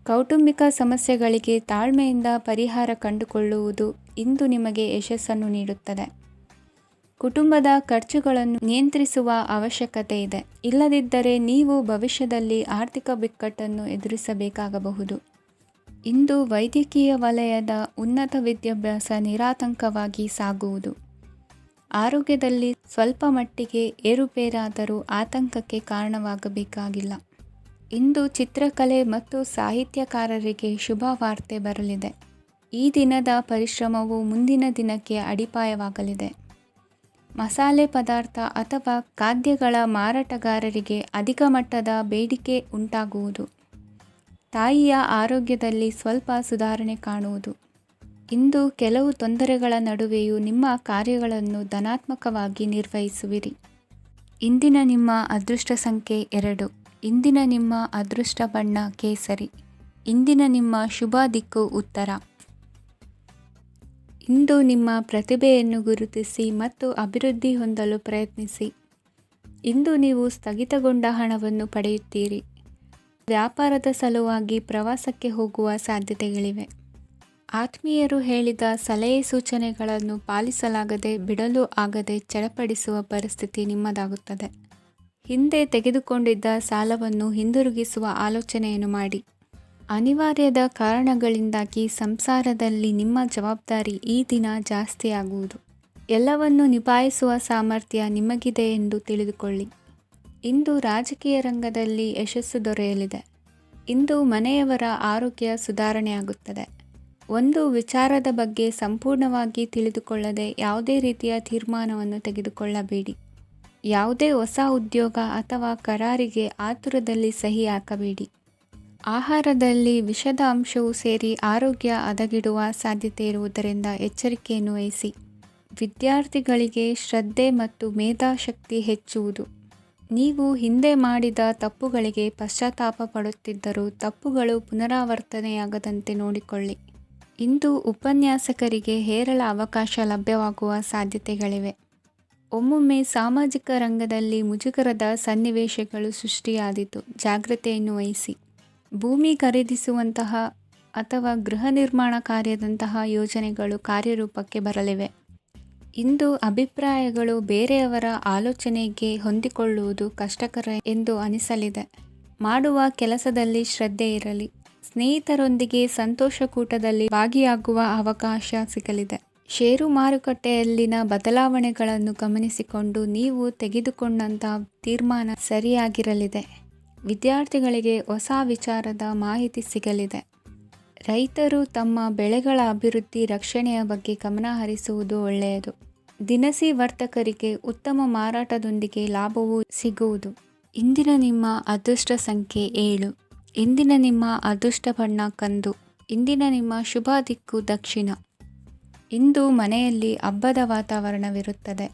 ಕೌಟುಂಬಿಕ ಸಮಸ್ಯೆಗಳಿಗೆ ತಾಳ್ಮೆಯಿಂದ ಪರಿಹಾರ ಕಂಡುಕೊಳ್ಳುವುದು ಇಂದು ನಿಮಗೆ ಯಶಸ್ಸನ್ನು ನೀಡುತ್ತದೆ. ಕುಟುಂಬದ ಖರ್ಚುಗಳನ್ನು ನಿಯಂತ್ರಿಸುವ ಅವಶ್ಯಕತೆ ಇದೆ. ಇಲ್ಲದಿದ್ದರೆ ನೀವು ಭವಿಷ್ಯದಲ್ಲಿ ಆರ್ಥಿಕ ಬಿಕ್ಕಟ್ಟನ್ನು ಎದುರಿಸಬೇಕಾಗಬಹುದು. ಇಂದು ವೈದ್ಯಕೀಯ ವಲಯದ ಉನ್ನತ ವಿದ್ಯಾಭ್ಯಾಸ ನಿರಾತಂಕವಾಗಿ ಸಾಗುವುದು. ಆರೋಗ್ಯದಲ್ಲಿ ಸ್ವಲ್ಪ ಮಟ್ಟಿಗೆ ಏರುಪೇರಾದರೂ ಆತಂಕಕ್ಕೆ ಕಾರಣವಾಗಬೇಕಾಗಿಲ್ಲ. ಇಂದು ಚಿತ್ರಕಲೆ ಮತ್ತು ಸಾಹಿತ್ಯಕಾರರಿಗೆ ಶುಭ ವಾರ್ತೆ ಬರಲಿದೆ. ಈ ದಿನದ ಪರಿಶ್ರಮವು ಮುಂದಿನ ದಿನಕ್ಕೆ ಅಡಿಪಾಯವಾಗಲಿದೆ. ಮಸಾಲೆ ಪದಾರ್ಥ ಅಥವಾ ಖಾದ್ಯಗಳ ಮಾರಾಟಗಾರರಿಗೆ ಅಧಿಕ ಮಟ್ಟದ ಬೇಡಿಕೆ ಉಂಟಾಗುವುದು. ತಾಯಿಯ ಆರೋಗ್ಯದಲ್ಲಿ ಸ್ವಲ್ಪ ಸುಧಾರಣೆ ಕಾಣುವುದು. ಇಂದು ಕೆಲವು ತೊಂದರೆಗಳ ನಡುವೆಯೂ ನಿಮ್ಮ ಕಾರ್ಯಗಳನ್ನು ಧನಾತ್ಮಕವಾಗಿ ನಿರ್ವಹಿಸುವಿರಿ. ಇಂದಿನ ನಿಮ್ಮ ಅದೃಷ್ಟ ಸಂಖ್ಯೆ 2. ಇಂದಿನ ನಿಮ್ಮ ಅದೃಷ್ಟ ಬಣ್ಣ ಕೇಸರಿ. ಇಂದಿನ ನಿಮ್ಮ ಶುಭ ದಿಕ್ಕು ಉತ್ತರ. ಇಂದು ನಿಮ್ಮ ಪ್ರತಿಭೆಯನ್ನು ಗುರುತಿಸಿ ಮತ್ತು ಅಭಿವೃದ್ಧಿ ಹೊಂದಲು ಪ್ರಯತ್ನಿಸಿ. ಇಂದು ನೀವು ಸ್ಥಗಿತಗೊಂಡ ಹಣವನ್ನು ಪಡೆಯುತ್ತೀರಿ. ವ್ಯಾಪಾರದ ಸಲುವಾಗಿ ಪ್ರವಾಸಕ್ಕೆ ಹೋಗುವ ಸಾಧ್ಯತೆಗಳಿವೆ. ಆತ್ಮೀಯರು ಹೇಳಿದ ಸಲಹೆ ಸೂಚನೆಗಳನ್ನು ಪಾಲಿಸಲಾಗದೆ ಬಿಡಲು ಆಗದೆ ಚಡಪಡಿಸುವ ಪರಿಸ್ಥಿತಿ ನಿಮ್ಮದಾಗುತ್ತದೆ. ಹಿಂದೆ ತೆಗೆದುಕೊಂಡಿದ್ದ ಸಾಲವನ್ನು ಹಿಂದಿರುಗಿಸುವ ಆಲೋಚನೆಯನ್ನು ಮಾಡಿ. ಅನಿವಾರ್ಯದ ಕಾರಣಗಳಿಂದಾಗಿ ಸಂಸಾರದಲ್ಲಿ ನಿಮ್ಮ ಜವಾಬ್ದಾರಿ ಈ ದಿನ ಜಾಸ್ತಿಯಾಗುವುದು. ಎಲ್ಲವನ್ನು ನಿಭಾಯಿಸುವ ಸಾಮರ್ಥ್ಯ ನಿಮಗಿದೆ ಎಂದು ತಿಳಿದುಕೊಳ್ಳಿ. ಇಂದು ರಾಜಕೀಯ ರಂಗದಲ್ಲಿ ಯಶಸ್ಸು ದೊರೆಯಲಿದೆ. ಇಂದು ಮನೆಯವರ ಆರೋಗ್ಯ ಸುಧಾರಣೆಯಾಗುತ್ತದೆ. ಒಂದು ವಿಚಾರದ ಬಗ್ಗೆ ಸಂಪೂರ್ಣವಾಗಿ ತಿಳಿದುಕೊಳ್ಳದೆ ಯಾವುದೇ ರೀತಿಯ ತೀರ್ಮಾನವನ್ನು ತೆಗೆದುಕೊಳ್ಳಬೇಡಿ. ಯಾವುದೇ ಹೊಸ ಉದ್ಯೋಗ ಅಥವಾ ಕರಾರಿಗೆ ಆತುರದಲ್ಲಿ ಸಹಿ ಹಾಕಬೇಡಿ. ಆಹಾರದಲ್ಲಿ ವಿಷದ ಅಂಶವು ಸೇರಿ ಆರೋಗ್ಯ ಹದಗೆಡುವ ಸಾಧ್ಯತೆ ಇರುವುದರಿಂದ ಎಚ್ಚರಿಕೆಯನ್ನು ವಹಿಸಿ. ವಿದ್ಯಾರ್ಥಿಗಳಿಗೆ ಶ್ರದ್ಧೆ ಮತ್ತು ಮೇಧಾಶಕ್ತಿ ಹೆಚ್ಚುವುದು. ನೀವು ಹಿಂದೆ ಮಾಡಿದ ತಪ್ಪುಗಳಿಗೆ ಪಶ್ಚಾತ್ತಾಪ ಪಡುತ್ತಿದ್ದರೂ ತಪ್ಪುಗಳು ಪುನರಾವರ್ತನೆಯಾಗದಂತೆ ನೋಡಿಕೊಳ್ಳಿ. ಇಂದು ಉಪನ್ಯಾಸಕರಿಗೆ ಹೇರಳ ಅವಕಾಶ ಲಭ್ಯವಾಗುವ ಸಾಧ್ಯತೆಗಳಿವೆ. ಒಮ್ಮೊಮ್ಮೆ ಸಾಮಾಜಿಕ ರಂಗದಲ್ಲಿ ಮುಜುಗರದ ಸನ್ನಿವೇಶಗಳು ಸೃಷ್ಟಿಯಾದೀತು. ಜಾಗ್ರತೆಯನ್ನು ವಹಿಸಿ. ಭೂಮಿ ಖರೀದಿಸುವಂತಹ ಅಥವಾ ಗೃಹ ನಿರ್ಮಾಣ ಕಾರ್ಯದಂತಹ ಯೋಜನೆಗಳು ಕಾರ್ಯರೂಪಕ್ಕೆ ಬರಲಿವೆ. ಇಂದು ಅಭಿಪ್ರಾಯಗಳು ಬೇರೆಯವರ ಆಲೋಚನೆಗೆ ಹೊಂದಿಕೊಳ್ಳುವುದು ಕಷ್ಟಕರ ಎಂದು ಅನಿಸಲಿದೆ. ಮಾಡುವ ಕೆಲಸದಲ್ಲಿ ಶ್ರದ್ಧೆ ಇರಲಿ. ಸ್ನೇಹಿತರೊಂದಿಗೆ ಸಂತೋಷಕೂಟದಲ್ಲಿ ಭಾಗಿಯಾಗುವ ಅವಕಾಶ ಸಿಗಲಿದೆ. ಷೇರು ಮಾರುಕಟ್ಟೆಯಲ್ಲಿನ ಬದಲಾವಣೆಗಳನ್ನು ಗಮನಿಸಿಕೊಂಡು ನೀವು ತೆಗೆದುಕೊಂಡಂತಹ ತೀರ್ಮಾನ ಸರಿಯಾಗಿರಲಿದೆ. ವಿದ್ಯಾರ್ಥಿಗಳಿಗೆ ಹೊಸ ವಿಚಾರದ ಮಾಹಿತಿ ಸಿಗಲಿದೆ. ರೈತರು ತಮ್ಮ ಬೆಳೆಗಳ ಅಭಿವೃದ್ಧಿ ರಕ್ಷಣೆಯ ಬಗ್ಗೆ ಗಮನ ಹರಿಸುವುದು ಒಳ್ಳೆಯದು. ದಿನಸಿ ವರ್ತಕರಿಗೆ ಉತ್ತಮ ಮಾರಾಟದೊಂದಿಗೆ ಲಾಭವೂ ಸಿಗುವುದು. ಇಂದಿನ ನಿಮ್ಮ ಅದೃಷ್ಟ ಸಂಖ್ಯೆ 7. ಇಂದಿನ ನಿಮ್ಮ ಅದೃಷ್ಟ ಬಣ್ಣ ಕಂದು. ಇಂದಿನ ನಿಮ್ಮ ಶುಭ ದಿಕ್ಕು ದಕ್ಷಿಣ. ಇಂದು ಮನೆಯಲ್ಲಿ ಹಬ್ಬದ ವಾತಾವರಣವಿರುತ್ತದೆ.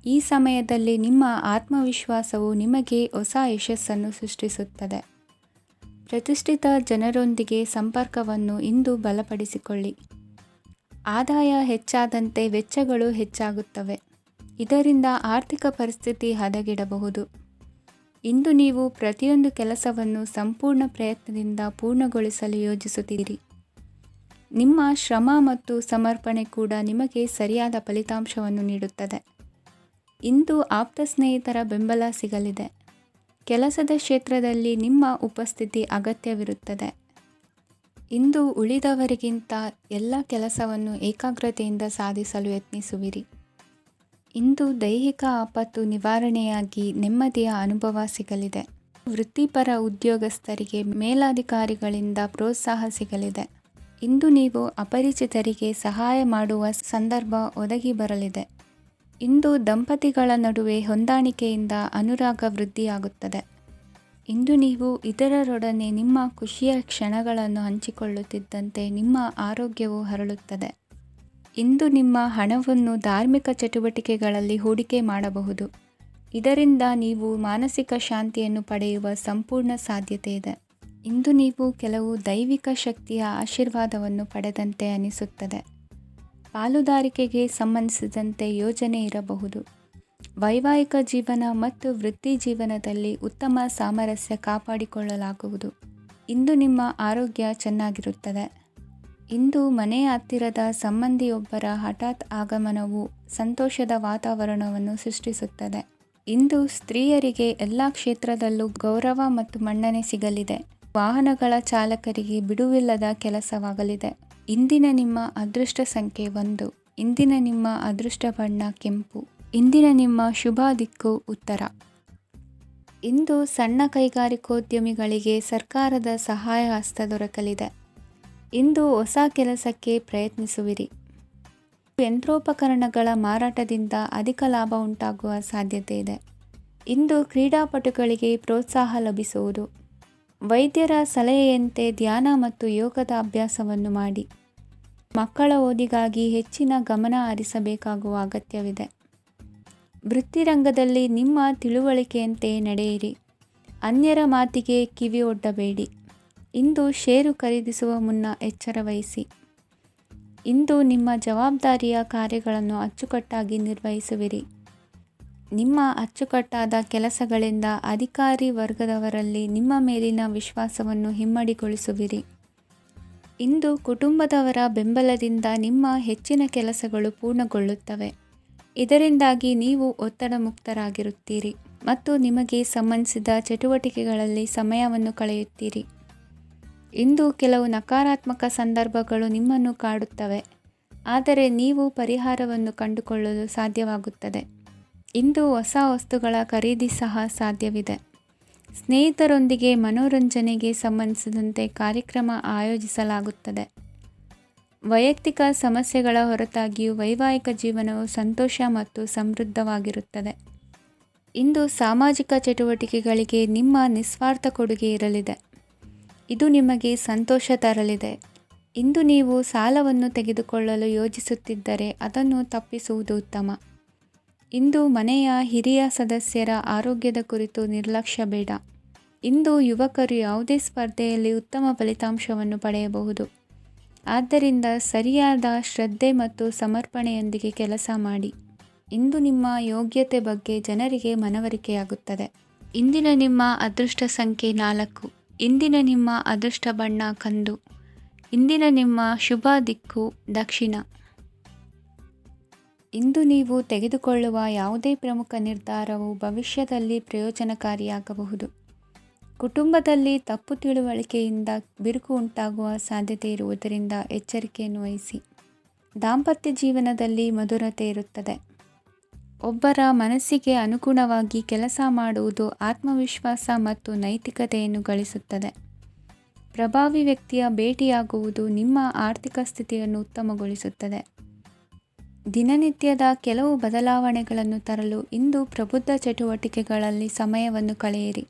ಈ ಸಮಯದಲ್ಲಿ ನಿಮ್ಮ ಆತ್ಮವಿಶ್ವಾಸವು ನಿಮಗೆ ಹೊಸ ಯಶಸ್ಸನ್ನು ಸೃಷ್ಟಿಸುತ್ತದೆ. ಪ್ರತಿಷ್ಠಿತ ಜನರೊಂದಿಗೆ ಸಂಪರ್ಕವನ್ನು ಇಂದು ಬಲಪಡಿಸಿಕೊಳ್ಳಿ. ಆದಾಯ ಹೆಚ್ಚಾದಂತೆ ವೆಚ್ಚಗಳು ಹೆಚ್ಚಾಗುತ್ತವೆ. ಇದರಿಂದ ಆರ್ಥಿಕ ಪರಿಸ್ಥಿತಿ ಹದಗೆಡಬಹುದು. ಇಂದು ನೀವು ಪ್ರತಿಯೊಂದು ಕೆಲಸವನ್ನು ಸಂಪೂರ್ಣ ಪ್ರಯತ್ನದಿಂದ ಪೂರ್ಣಗೊಳಿಸಲು ಯೋಜಿಸುತ್ತೀರಿ. ನಿಮ್ಮ ಶ್ರಮ ಮತ್ತು ಸಮರ್ಪಣೆ ಕೂಡ ನಿಮಗೆ ಸರಿಯಾದ ಫಲಿತಾಂಶವನ್ನು ನೀಡುತ್ತದೆ. ಇಂದು ಆಪ್ತ ಸ್ನೇಹಿತರ ಬೆಂಬಲ ಸಿಗಲಿದೆ. ಕೆಲಸದ ಕ್ಷೇತ್ರದಲ್ಲಿ ನಿಮ್ಮ ಉಪಸ್ಥಿತಿ ಅಗತ್ಯವಿರುತ್ತದೆ. ಇಂದು ಉಳಿದವರಿಗಿಂತ ಎಲ್ಲ ಕೆಲಸವನ್ನು ಏಕಾಗ್ರತೆಯಿಂದ ಸಾಧಿಸಲು ಯತ್ನಿಸುವಿರಿ. ಇಂದು ದೈಹಿಕ ಆಪತ್ತು ನಿವಾರಣೆಯಾಗಿ ನೆಮ್ಮದಿಯ ಅನುಭವ ಸಿಗಲಿದೆ. ವೃತ್ತಿಪರ ಉದ್ಯೋಗಸ್ಥರಿಗೆ ಮೇಲಾಧಿಕಾರಿಗಳಿಂದ ಪ್ರೋತ್ಸಾಹ ಸಿಗಲಿದೆ. ಇಂದು ನೀವು ಅಪರಿಚಿತರಿಗೆ ಸಹಾಯ ಮಾಡುವ ಸಂದರ್ಭ ಒದಗಿ ಬರಲಿದೆ. ಇಂದು ದಂಪತಿಗಳ ನಡುವೆ ಹೊಂದಾಣಿಕೆಯಿಂದ ಅನುರಾಗ ವೃದ್ಧಿಯಾಗುತ್ತದೆ. ಇಂದು ನೀವು ಇತರರೊಡನೆ ನಿಮ್ಮ ಖುಷಿಯ ಕ್ಷಣಗಳನ್ನು ಹಂಚಿಕೊಳ್ಳುತ್ತಿದ್ದಂತೆ ನಿಮ್ಮ ಆರೋಗ್ಯವು ಹರಳುತ್ತದೆ. ಇಂದು ನಿಮ್ಮ ಹಣವನ್ನು ಧಾರ್ಮಿಕ ಚಟುವಟಿಕೆಗಳಲ್ಲಿ ಹೂಡಿಕೆ ಮಾಡಬಹುದು. ಇದರಿಂದ ನೀವು ಮಾನಸಿಕ ಶಾಂತಿಯನ್ನು ಪಡೆಯುವ ಸಂಪೂರ್ಣ ಸಾಧ್ಯತೆ ಇದೆ. ಇಂದು ನೀವು ಕೆಲವು ದೈವಿಕ ಶಕ್ತಿಯ ಆಶೀರ್ವಾದವನ್ನು ಪಡೆದಂತೆ ಅನಿಸುತ್ತದೆ. ಪಾಲುದಾರಿಕೆಗೆ ಸಂಬಂಧಿಸಿದಂತೆ ಯೋಜನೆ ಇರಬಹುದು. ವೈವಾಹಿಕ ಜೀವನ ಮತ್ತು ವೃತ್ತಿ ಜೀವನದಲ್ಲಿ ಉತ್ತಮ ಸಾಮರಸ್ಯ ಕಾಪಾಡಿಕೊಳ್ಳಲಾಗುವುದು. ಇಂದು ನಿಮ್ಮ ಆರೋಗ್ಯ ಚೆನ್ನಾಗಿರುತ್ತದೆ. ಇಂದು ಮನೆಯ ಹತ್ತಿರದ ಸಂಬಂಧಿಯೊಬ್ಬರ ಹಠಾತ್ ಆಗಮನವು ಸಂತೋಷದ ವಾತಾವರಣವನ್ನು ಸೃಷ್ಟಿಸುತ್ತದೆ. ಇಂದು ಸ್ತ್ರೀಯರಿಗೆ ಎಲ್ಲ ಕ್ಷೇತ್ರದಲ್ಲೂ ಗೌರವ ಮತ್ತು ಮನ್ನಣೆ ಸಿಗಲಿದೆ. ವಾಹನಗಳ ಚಾಲಕರಿಗೆ ಬಿಡುವಿಲ್ಲದ ಕೆಲಸವಾಗಲಿದೆ. ಇಂದಿನ ನಿಮ್ಮ ಅದೃಷ್ಟ ಸಂಖ್ಯೆ 1. ಇಂದಿನ ನಿಮ್ಮ ಅದೃಷ್ಟ ಬಣ್ಣ ಕೆಂಪು. ಇಂದಿನ ನಿಮ್ಮ ಶುಭ ದಿಕ್ಕು ಉತ್ತರ. ಇಂದು ಸಣ್ಣ ಕೈಗಾರಿಕೋದ್ಯಮಿಗಳಿಗೆ ಸರ್ಕಾರದ ಸಹಾಯ ಹಸ್ತ ದೊರಕಲಿದೆ. ಇಂದು ಹೊಸ ಕೆಲಸಕ್ಕೆ ಪ್ರಯತ್ನಿಸುವಿರಿ. ಯಂತ್ರೋಪಕರಣಗಳ ಮಾರಾಟದಿಂದ ಅಧಿಕ ಲಾಭ ಉಂಟಾಗುವ ಸಾಧ್ಯತೆ ಇದೆ. ಇಂದು ಕ್ರೀಡಾಪಟುಗಳಿಗೆ ಪ್ರೋತ್ಸಾಹ ಲಭಿಸುವುದು. ವೈದ್ಯರ ಸಲಹೆಯಂತೆ ಧ್ಯಾನ ಮತ್ತು ಯೋಗದ ಅಭ್ಯಾಸವನ್ನು ಮಾಡಿ. ಮಕ್ಕಳ ಓದಿಗಾಗಿ ಹೆಚ್ಚಿನ ಗಮನ ಹರಿಸಬೇಕಾಗುವ ಅಗತ್ಯವಿದೆ. ವೃತ್ತಿರಂಗದಲ್ಲಿ ನಿಮ್ಮ ತಿಳುವಳಿಕೆಯಂತೆ ನಡೆಯಿರಿ. ಅನ್ಯರ ಮಾತಿಗೆ ಕಿವಿ ಒಡ್ಡಬೇಡಿ. ಇಂದು ಷೇರು ಖರೀದಿಸುವ ಮುನ್ನ ಎಚ್ಚರ ವಹಿಸಿ. ಇಂದು ನಿಮ್ಮ ಜವಾಬ್ದಾರಿಯ ಕಾರ್ಯಗಳನ್ನು ಅಚ್ಚುಕಟ್ಟಾಗಿ ನಿರ್ವಹಿಸುವಿರಿ. ನಿಮ್ಮ ಅಚ್ಚುಕಟ್ಟಾದ ಕೆಲಸಗಳಿಂದ ಅಧಿಕಾರಿ ವರ್ಗದವರಲ್ಲಿ ನಿಮ್ಮ ಮೇಲಿನ ವಿಶ್ವಾಸವನ್ನು ಇಮ್ಮಡಿಗೊಳಿಸುವಿರಿ. ಇಂದು ಕುಟುಂಬದವರ ಬೆಂಬಲದಿಂದ ನಿಮ್ಮ ಹೆಚ್ಚಿನ ಕೆಲಸಗಳು ಪೂರ್ಣಗೊಳ್ಳುತ್ತವೆ. ಇದರಿಂದಾಗಿ ನೀವು ಒತ್ತಡ ಮುಕ್ತರಾಗಿರುತ್ತೀರಿ ಮತ್ತು ನಿಮಗೆ ಸಂಬಂಧಿಸಿದ ಚಟುವಟಿಕೆಗಳಲ್ಲಿ ಸಮಯವನ್ನು ಕಳೆಯುತ್ತೀರಿ. ಇಂದು ಕೆಲವು ನಕಾರಾತ್ಮಕ ಸಂದರ್ಭಗಳು ನಿಮ್ಮನ್ನು ಕಾಡುತ್ತವೆ, ಆದರೆ ನೀವು ಪರಿಹಾರವನ್ನು ಕಂಡುಕೊಳ್ಳಲು ಸಾಧ್ಯವಾಗುತ್ತದೆ. ಇಂದು ಹೊಸ ವಸ್ತುಗಳ ಖರೀದಿ ಸಹ ಸಾಧ್ಯವಿದೆ. ಸ್ನೇಹಿತರೊಂದಿಗೆ ಮನೋರಂಜನೆಗೆ ಸಂಬಂಧಿಸಿದಂತೆ ಕಾರ್ಯಕ್ರಮ ಆಯೋಜಿಸಲಾಗುತ್ತದೆ. ವೈಯಕ್ತಿಕ ಸಮಸ್ಯೆಗಳ ಹೊರತಾಗಿಯೂ ವೈವಾಹಿಕ ಜೀವನವು ಸಂತೋಷ ಮತ್ತು ಸಮೃದ್ಧವಾಗಿರುತ್ತದೆ. ಇಂದು ಸಾಮಾಜಿಕ ಚಟುವಟಿಕೆಗಳಿಗೆ ನಿಮ್ಮ ನಿಸ್ವಾರ್ಥ ಕೊಡುಗೆ ಇರಲಿದೆ. ಇದು ನಿಮಗೆ ಸಂತೋಷ ತರಲಿದೆ. ಇಂದು ನೀವು ಸಾಲವನ್ನು ತೆಗೆದುಕೊಳ್ಳಲು ಯೋಜಿಸುತ್ತಿದ್ದರೆ ಅದನ್ನು ತಪ್ಪಿಸುವುದು ಉತ್ತಮ. ಇಂದು ಮನೆಯ ಹಿರಿಯ ಸದಸ್ಯರ ಆರೋಗ್ಯದ ಕುರಿತು ನಿರ್ಲಕ್ಷ್ಯ ಬೇಡ. ಇಂದು ಯುವಕರು ಯಾವುದೇ ಸ್ಪರ್ಧೆಯಲ್ಲಿ ಉತ್ತಮ ಫಲಿತಾಂಶವನ್ನು ಪಡೆಯಬಹುದು. ಆದ್ದರಿಂದ ಸರಿಯಾದ ಶ್ರದ್ಧೆ ಮತ್ತು ಸಮರ್ಪಣೆಯೊಂದಿಗೆ ಕೆಲಸ ಮಾಡಿ. ಇಂದು ನಿಮ್ಮ ಯೋಗ್ಯತೆ ಬಗ್ಗೆ ಜನರಿಗೆ ಮನವರಿಕೆಯಾಗುತ್ತದೆ. ಇಂದಿನ ನಿಮ್ಮ ಅದೃಷ್ಟ ಸಂಖ್ಯೆ 4. ಇಂದಿನ ನಿಮ್ಮ ಅದೃಷ್ಟ ಬಣ್ಣ ಕಂದು. ಇಂದಿನ ನಿಮ್ಮ ಶುಭ ದಿಕ್ಕು ದಕ್ಷಿಣ. ಇಂದು ನೀವು ತೆಗೆದುಕೊಳ್ಳುವ ಯಾವುದೇ ಪ್ರಮುಖ ನಿರ್ಧಾರವು ಭವಿಷ್ಯದಲ್ಲಿ ಪ್ರಯೋಜನಕಾರಿಯಾಗಬಹುದು. ಕುಟುಂಬದಲ್ಲಿ ತಪ್ಪು ತಿಳುವಳಿಕೆಯಿಂದ ಬಿರುಕು ಉಂಟಾಗುವ ಸಾಧ್ಯತೆ ಇರುವುದರಿಂದ ಎಚ್ಚರಿಕೆಯನ್ನು ವಹಿಸಿ. ದಾಂಪತ್ಯ ಜೀವನದಲ್ಲಿ ಮಧುರತೆ ಇರುತ್ತದೆ. ಒಬ್ಬರ ಮನಸ್ಸಿಗೆ ಅನುಗುಣವಾಗಿ ಕೆಲಸ ಮಾಡುವುದು ಆತ್ಮವಿಶ್ವಾಸ ಮತ್ತು ನೈತಿಕತೆಯನ್ನು ಗಳಿಸುತ್ತದೆ. ಪ್ರಭಾವಿ ವ್ಯಕ್ತಿಯ ಭೇಟಿಯಾಗುವುದು ನಿಮ್ಮ ಆರ್ಥಿಕ ಸ್ಥಿತಿಯನ್ನು ಉತ್ತಮಗೊಳಿಸುತ್ತದೆ. ದಿನನಿತ್ಯದ ಕೆಲವು ಬದಲಾವಣೆಗಳನ್ನು ತರಲು ಇಂದು ಪ್ರಬುದ್ಧ ಚಟುವಟಿಕೆಗಳಲ್ಲಿ ಸಮಯವನ್ನು ಕಳೆಯಿರಿ.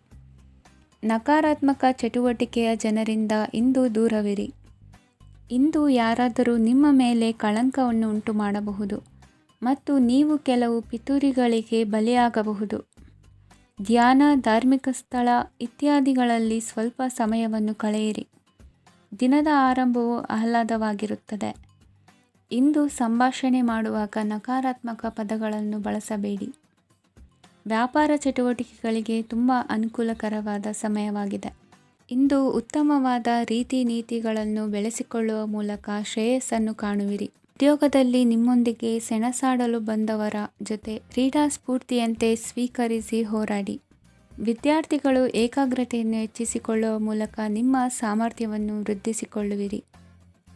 ನಕಾರಾತ್ಮಕ ಚಟುವಟಿಕೆಯ ಜನರಿಂದ ಇಂದು ದೂರವಿರಿ. ಇಂದು ಯಾರಾದರೂ ನಿಮ್ಮ ಮೇಲೆ ಕಳಂಕವನ್ನು ಉಂಟು ಮಾಡಬಹುದು ಮತ್ತು ನೀವು ಕೆಲವು ಪಿತೂರಿಗಳಿಗೆ ಬಲಿಯಾಗಬಹುದು. ಧ್ಯಾನ, ಧಾರ್ಮಿಕ ಸ್ಥಳ ಇತ್ಯಾದಿಗಳಲ್ಲಿ ಸ್ವಲ್ಪ ಸಮಯವನ್ನು ಕಳೆಯಿರಿ. ದಿನದ ಆರಂಭವು ಆಹ್ಲಾದವಾಗಿರುತ್ತದೆ. ಇಂದು ಸಂಭಾಷಣೆ ಮಾಡುವಾಗ ನಕಾರಾತ್ಮಕ ಪದಗಳನ್ನು ಬಳಸಬೇಡಿ. ವ್ಯಾಪಾರ ಚಟುವಟಿಕೆಗಳಿಗೆ ತುಂಬ ಅನುಕೂಲಕರವಾದ ಸಮಯವಾಗಿದೆ. ಇಂದು ಉತ್ತಮವಾದ ರೀತಿ ನೀತಿಗಳನ್ನು ಬೆಳೆಸಿಕೊಳ್ಳುವ ಮೂಲಕ ಶ್ರೇಯಸ್ಸನ್ನು ಕಾಣುವಿರಿ. ಉದ್ಯೋಗದಲ್ಲಿ ನಿಮ್ಮೊಂದಿಗೆ ಸೆಣಸಾಡಲು ಬಂದವರ ಜೊತೆ ಕ್ರೀಡಾ ಸ್ಫೂರ್ತಿಯಂತೆ ಸ್ವೀಕರಿಸಿ ಹೋರಾಡಿ. ವಿದ್ಯಾರ್ಥಿಗಳು ಏಕಾಗ್ರತೆಯನ್ನು ಹೆಚ್ಚಿಸಿಕೊಳ್ಳುವ ಮೂಲಕ ನಿಮ್ಮ ಸಾಮರ್ಥ್ಯವನ್ನು ವೃದ್ಧಿಸಿಕೊಳ್ಳುವಿರಿ.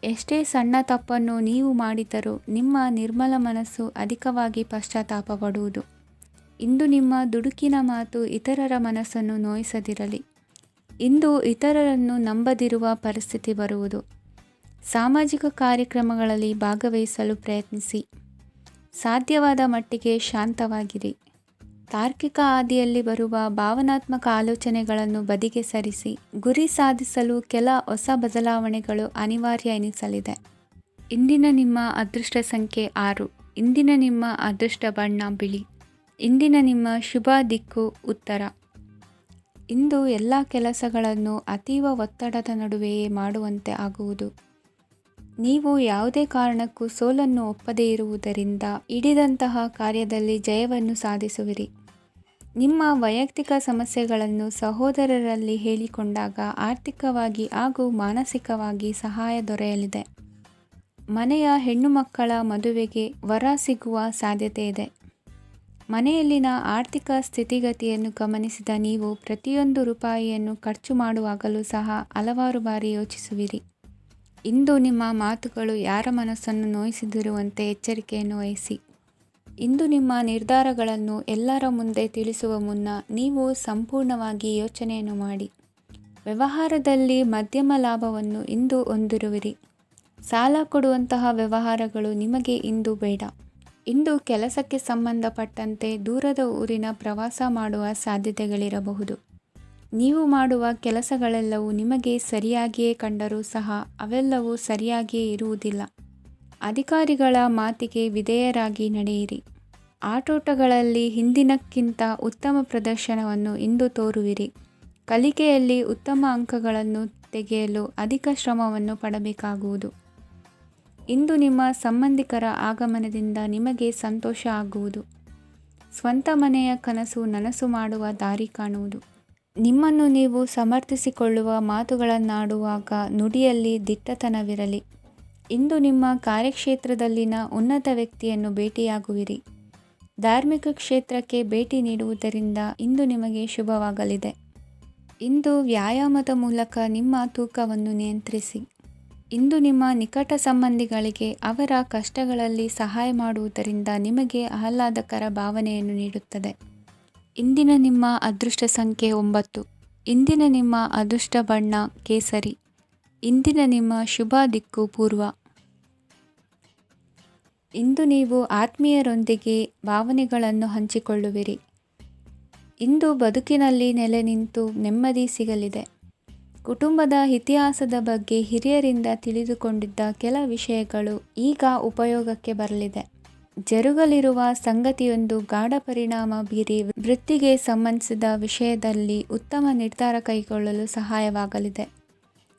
ಎಷ್ಟೇ ಸಣ್ಣ ತಪ್ಪನ್ನು ನೀವು ಮಾಡಿದರೂ ನಿಮ್ಮ ನಿರ್ಮಲ ಮನಸ್ಸು ಅಧಿಕವಾಗಿ ಪಶ್ಚಾತ್ತಾಪ ಪಡುವುದು. ಇಂದು ನಿಮ್ಮ ದುಡುಕಿನ ಮಾತು ಇತರರ ಮನಸ್ಸನ್ನು ನೋಯಿಸದಿರಲಿ. ಇಂದು ಇತರರನ್ನು ನಂಬದಿರುವ ಪರಿಸ್ಥಿತಿ ಬರುವುದು. ಸಾಮಾಜಿಕ ಕಾರ್ಯಕ್ರಮಗಳಲ್ಲಿ ಭಾಗವಹಿಸಲು ಪ್ರಯತ್ನಿಸಿ. ಸಾಧ್ಯವಾದ ಮಟ್ಟಿಗೆ ಶಾಂತವಾಗಿರಿ. ತಾರ್ಕಿಕ ಹಾದಿಯಲ್ಲಿ ಬರುವ ಭಾವನಾತ್ಮಕ ಆಲೋಚನೆಗಳನ್ನು ಬದಿಗೆ ಸರಿಸಿ. ಗುರಿ ಸಾಧಿಸಲು ಕೆಲ ಹೊಸ ಬದಲಾವಣೆಗಳು ಅನಿವಾರ್ಯ ಎನಿಸಲಿದೆ. ಇಂದಿನ ನಿಮ್ಮ ಅದೃಷ್ಟ ಸಂಖ್ಯೆ 6. ಇಂದಿನ ನಿಮ್ಮ ಅದೃಷ್ಟ ಬಣ್ಣ ಬಿಳಿ. ಇಂದಿನ ನಿಮ್ಮ ಶುಭ ದಿಕ್ಕು ಉತ್ತರ. ಇಂದು ಎಲ್ಲ ಕೆಲಸಗಳನ್ನು ಅತೀವ ಒತ್ತಡದ ನಡುವೆಯೇ ಮಾಡುವಂತೆ ಆಗುವುದು. ನೀವು ಯಾವುದೇ ಕಾರಣಕ್ಕೂ ಸೋಲನ್ನು ಒಪ್ಪದೇ ಇರುವುದರಿಂದ ಹಿಡಿದಂತಹ ಕಾರ್ಯದಲ್ಲಿ ಜಯವನ್ನು ಸಾಧಿಸುವಿರಿ. ನಿಮ್ಮ ವೈಯಕ್ತಿಕ ಸಮಸ್ಯೆಗಳನ್ನು ಸಹೋದರರಲ್ಲಿ ಹೇಳಿಕೊಂಡಾಗ ಆರ್ಥಿಕವಾಗಿ ಹಾಗೂ ಮಾನಸಿಕವಾಗಿ ಸಹಾಯ ದೊರೆಯಲಿದೆ. ಮನೆಯ ಹೆಣ್ಣು ಮಕ್ಕಳ ಮದುವೆಗೆ ವರ ಸಿಗುವ ಸಾಧ್ಯತೆ ಇದೆ. ಮನೆಯಲ್ಲಿನ ಆರ್ಥಿಕ ಸ್ಥಿತಿಗತಿಯನ್ನು ಗಮನಿಸಿದ ನೀವು ಪ್ರತಿಯೊಂದು ರೂಪಾಯಿಯನ್ನು ಖರ್ಚು ಮಾಡುವಾಗಲೂ ಸಹ ಹಲವಾರು ಬಾರಿ ಯೋಚಿಸುವಿರಿ. ಇಂದು ನಿಮ್ಮ ಮಾತುಗಳು ಯಾರ ಮನಸ್ಸನ್ನು ನೋಯಿಸದಿರುವಂತೆ ಎಚ್ಚರಿಕೆಯನ್ನು ವಹಿಸಿ. ಇಂದು ನಿಮ್ಮ ನಿರ್ಧಾರಗಳನ್ನು ಎಲ್ಲರ ಮುಂದೆ ತಿಳಿಸುವ ಮುನ್ನ ನೀವು ಸಂಪೂರ್ಣವಾಗಿ ಯೋಚನೆಯನ್ನು ಮಾಡಿ. ವ್ಯವಹಾರದಲ್ಲಿ ಮಧ್ಯಮ ಲಾಭವನ್ನು ಇಂದು ಹೊಂದಿರುವಿರಿ. ಸಾಲ ಕೊಡುವಂತಹ ವ್ಯವಹಾರಗಳು ನಿಮಗೆ ಇಂದು ಬೇಡ. ಇಂದು ಕೆಲಸಕ್ಕೆ ಸಂಬಂಧಪಟ್ಟಂತೆ ದೂರದ ಊರಿನ ಪ್ರವಾಸ ಮಾಡುವ ಸಾಧ್ಯತೆಗಳಿರಬಹುದು. ನೀವು ಮಾಡುವ ಕೆಲಸಗಳೆಲ್ಲವೂ ನಿಮಗೆ ಸರಿಯಾಗಿಯೇ ಕಂಡರೂ ಸಹ ಅವೆಲ್ಲವೂ ಸರಿಯಾಗಿಯೇ ಇರುವುದಿಲ್ಲ. ಅಧಿಕಾರಿಗಳ ಮಾತಿಗೆ ವಿಧೇಯರಾಗಿ ನಡೆಯಿರಿ. ಆಟೋಟಗಳಲ್ಲಿ ಹಿಂದಿನಕ್ಕಿಂತ ಉತ್ತಮ ಪ್ರದರ್ಶನವನ್ನು ಇಂದು ತೋರುವಿರಿ. ಕಲಿಕೆಯಲ್ಲಿ ಉತ್ತಮ ಅಂಕಗಳನ್ನು ತೆಗೆಯಲು ಅಧಿಕ ಶ್ರಮವನ್ನು ಪಡಬೇಕಾಗುವುದು. ಇಂದು ನಿಮ್ಮ ಸಂಬಂಧಿಕರ ಆಗಮನದಿಂದ ನಿಮಗೆ ಸಂತೋಷ ಆಗುವುದು. ಸ್ವಂತ ಮನೆಯ ಕನಸು ನನಸು ಮಾಡುವ ದಾರಿ ಕಾಣುವುದು. ನಿಮ್ಮನ್ನು ನೀವು ಸಮರ್ಥಿಸಿಕೊಳ್ಳುವ ಮಾತುಗಳನ್ನಾಡುವಾಗ ನುಡಿಯಲ್ಲಿ ದಿಟ್ಟತನವಿರಲಿ. ಇಂದು ನಿಮ್ಮ ಕಾರ್ಯಕ್ಷೇತ್ರದಲ್ಲಿನ ಉನ್ನತ ವ್ಯಕ್ತಿಯನ್ನು ಭೇಟಿಯಾಗುವಿರಿ. ಧಾರ್ಮಿಕ ಕ್ಷೇತ್ರಕ್ಕೆ ಭೇಟಿ ನೀಡುವುದರಿಂದ ಇಂದು ನಿಮಗೆ ಶುಭವಾಗಲಿದೆ. ಇಂದು ವ್ಯಾಯಾಮದ ಮೂಲಕ ನಿಮ್ಮ ತೂಕವನ್ನು ನಿಯಂತ್ರಿಸಿ. ಇಂದು ನಿಮ್ಮ ನಿಕಟ ಸಂಬಂಧಿಗಳಿಗೆ ಅವರ ಕಷ್ಟಗಳಲ್ಲಿ ಸಹಾಯ ಮಾಡುವುದರಿಂದ ನಿಮಗೆ ಆಹ್ಲಾದಕರ ಭಾವನೆಯನ್ನು ನೀಡುತ್ತದೆ. ಇಂದಿನ ನಿಮ್ಮ ಅದೃಷ್ಟ ಸಂಖ್ಯೆ 9. ಇಂದಿನ ನಿಮ್ಮ ಅದೃಷ್ಟ ಬಣ್ಣ ಕೇಸರಿ. ಇಂದಿನ ನಿಮ್ಮ ಶುಭ ದಿಕ್ಕು ಪೂರ್ವ. ಇಂದು ನೀವು ಆತ್ಮೀಯರೊಂದಿಗೆ ಭಾವನೆಗಳನ್ನು ಹಂಚಿಕೊಳ್ಳುವಿರಿ. ಇಂದು ಬದುಕಿನಲ್ಲಿ ನೆಲೆ ನಿಂತು ನೆಮ್ಮದಿ ಸಿಗಲಿದೆ. ಕುಟುಂಬದ ಇತಿಹಾಸದ ಬಗ್ಗೆ ಹಿರಿಯರಿಂದ ತಿಳಿದುಕೊಂಡಿದ್ದ ಕೆಲ ವಿಷಯಗಳು ಈಗ ಉಪಯೋಗಕ್ಕೆ ಬರಲಿದೆ. ಜರುಗಲಿರುವ ಸಂಗತಿಯೊಂದು ಗಾಢ ಪರಿಣಾಮ ಬೀರಿ ವೃತ್ತಿಗೆ ಸಂಬಂಧಿಸಿದ ವಿಷಯದಲ್ಲಿ ಉತ್ತಮ ನಿರ್ಧಾರ ಕೈಗೊಳ್ಳಲು ಸಹಾಯವಾಗಲಿದೆ.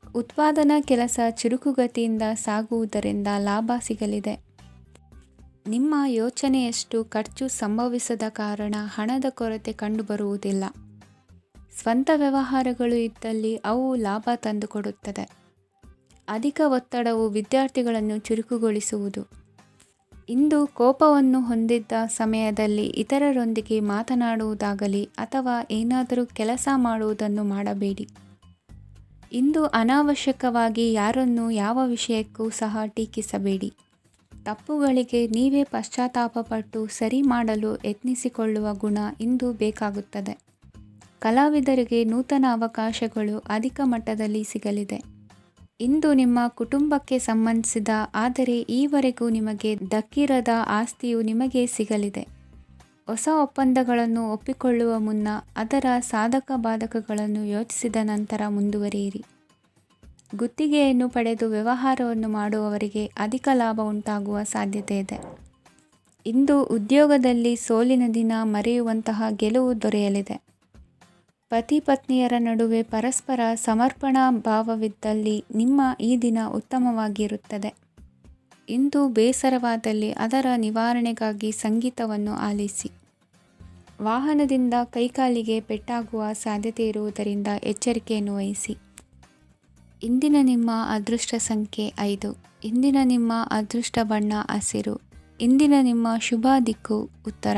ಉತ್ಪಾದನಾ ಕೆಲಸ ಚುರುಕುಗತಿಯಿಂದ ಸಾಗುವುದರಿಂದ ಲಾಭ ಸಿಗಲಿದೆ. ನಿಮ್ಮ ಯೋಚನೆಯಷ್ಟು ಖರ್ಚು ಸಂಭವಿಸದ ಕಾರಣ ಹಣದ ಕೊರತೆ ಕಂಡುಬರುವುದಿಲ್ಲ. ಸ್ವಂತ ವ್ಯವಹಾರಗಳು ಇದ್ದಲ್ಲಿ ಅವು ಲಾಭ ತಂದುಕೊಡುತ್ತದೆ. ಅಧಿಕ ಒತ್ತಡವು ವಿದ್ಯಾರ್ಥಿಗಳನ್ನು ಚುರುಕುಗೊಳಿಸುವುದು. ಇಂದು ಕೋಪವನ್ನು ಹೊಂದಿದ್ದ ಸಮಯದಲ್ಲಿ ಇತರರೊಂದಿಗೆ ಮಾತನಾಡುವುದಾಗಲಿ ಅಥವಾ ಏನಾದರೂ ಕೆಲಸ ಮಾಡುವುದನ್ನು ಮಾಡಬೇಡಿ. ಇಂದು ಅನಾವಶ್ಯಕವಾಗಿ ಯಾರನ್ನೂ ಯಾವ ವಿಷಯಕ್ಕೂ ಸಹ ಟೀಕಿಸಬೇಡಿ. ತಪ್ಪುಗಳಿಗೆ ನೀವೇ ಪಶ್ಚಾತ್ತಾಪಪಟ್ಟು ಸರಿ ಮಾಡಲು ಯತ್ನಿಸಿಕೊಳ್ಳುವ ಗುಣ ಇಂದು ಬೇಕಾಗುತ್ತದೆ. ಕಲಾವಿದರಿಗೆ ನೂತನ ಅವಕಾಶಗಳು ಅಧಿಕ ಮಟ್ಟದಲ್ಲಿ ಸಿಗಲಿದೆ. ಇಂದು ನಿಮ್ಮ ಕುಟುಂಬಕ್ಕೆ ಸಂಬಂಧಿಸಿದ ಆದರೆ ಈವರೆಗೂ ನಿಮಗೆ ದಕ್ಕಿರದ ಆಸ್ತಿಯು ನಿಮಗೆ ಸಿಗಲಿದೆ. ಹೊಸ ಒಪ್ಪಂದಗಳನ್ನು ಒಪ್ಪಿಕೊಳ್ಳುವ ಮುನ್ನ ಅದರ ಸಾಧಕ ಬಾಧಕಗಳನ್ನು ಯೋಚಿಸಿದ ನಂತರ ಮುಂದುವರಿಯಿರಿ. ಗುತ್ತಿಗೆಯನ್ನು ಪಡೆದು ವ್ಯವಹಾರವನ್ನು ಮಾಡುವವರಿಗೆ ಅಧಿಕ ಲಾಭ ಉಂಟಾಗುವ ಸಾಧ್ಯತೆ ಇದೆ. ಇಂದು ಉದ್ಯೋಗದಲ್ಲಿ ಸೋಲಿನ ದಿನ ಮರೆಯುವಂತಹ ಗೆಲುವು ದೊರೆಯಲಿದೆ. ಪತಿ ಪತ್ನಿಯರ ನಡುವೆ ಪರಸ್ಪರ ಸಮರ್ಪಣಾ ಭಾವವಿದ್ದಲ್ಲಿ ನಿಮ್ಮ ಈ ದಿನ ಉತ್ತಮವಾಗಿರುತ್ತದೆ. ಇಂದು ಬೇಸರವಾದಲ್ಲಿ ಅದರ ನಿವಾರಣೆಗಾಗಿ ಸಂಗೀತವನ್ನು ಆಲಿಸಿ. ವಾಹನದಿಂದ ಕೈಕಾಲಿಗೆ ಪೆಟ್ಟಾಗುವ ಸಾಧ್ಯತೆ ಇರುವುದರಿಂದ ಎಚ್ಚರಿಕೆಯನ್ನು ವಹಿಸಿ. ಇಂದಿನ ನಿಮ್ಮ ಅದೃಷ್ಟ ಸಂಖ್ಯೆ 5. ಇಂದಿನ ನಿಮ್ಮ ಅದೃಷ್ಟ ಬಣ್ಣ ಹಸಿರು. ಇಂದಿನ ನಿಮ್ಮ ಶುಭ ದಿಕ್ಕು ಉತ್ತರ.